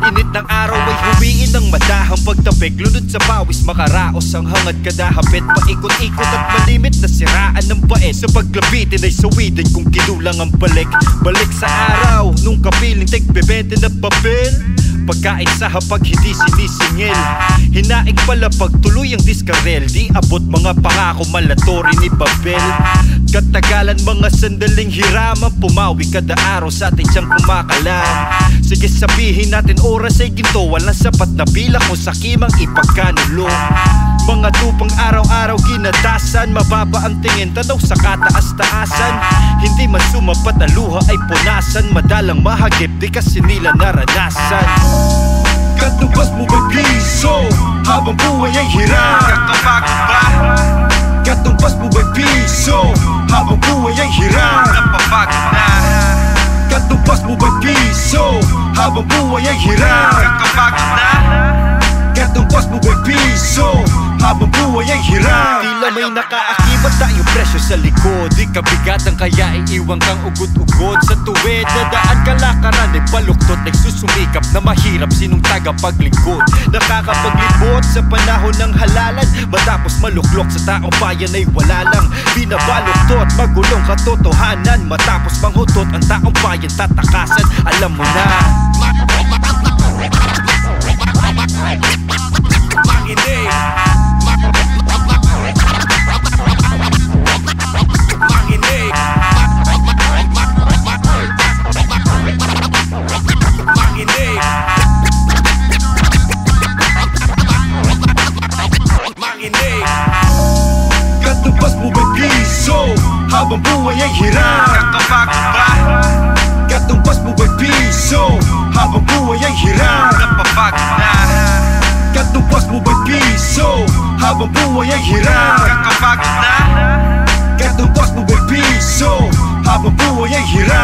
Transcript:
Init ng araw ay huwiin ng madahang pagtabik. Lunod sa pawis makaraos ang hangad kada hapit. Paikot-ikot at malimit na siraan ng bait. Sa paglabitin ay sawitin kung kinulang ang balik. Balik sa araw nung kapiling tig-bebente na papel. Pagkain sa hapag hindi sinisingil. Hinaing pala pag tuloy ang diskarel. Di abot mga pangako malatori ni Babel. Katagalan mga sandaling hiraman. Pumawi kada araw sa atin siyang kumakalam. Sige sabihin natin oras ay ginto. Walang sapat na bilang kung sa kimang ipagkanulo. Mga tupang araw-araw ginadasan. Mababa ang tingin tanaw sa kataas-taasan. Hindi man sumapat ang luha ay punasan. Madalang mahagip di kasi nila naranasan. Katubas mo ba'y piso habang buhay ay hirap? Katupagod ba? Katubas mo ba'y piso habang buhay ay hirap? Napapagod na. Katubas mo ba'y piso habang buhay ay hirap? Katupagod na. Katubas mo ba'y piso habang buhay ay hirap? Tila may nakaakibat tayong presyo sa likod. Di kabigatan kaya iiwan kang ugod-ugod. Sa tuwid na daan kalakaran ay baluktot. Nagsusumikap na mahirap sinong tagapaglingkod. Nakakapaglibot sa panahon ng halalan. Matapos maluklok sa taong bayan ay wala lang. Binabaluktot, magulong katotohanan. Matapos manghutot ang taong bayan tatakasan. Alam mo na Makinig. Makinig. Makinig. Makinig. Katubas mo ba'y piso habang buhay ay hirap? Katupagod ba? Katubas mo ba'y piso habang buhay ay hirap? Napapagod na. Katubas mo ba'y piso habang buhay ay hirap? Katupagod na. Katubas mo ba'y piso habang buhay ay hirap?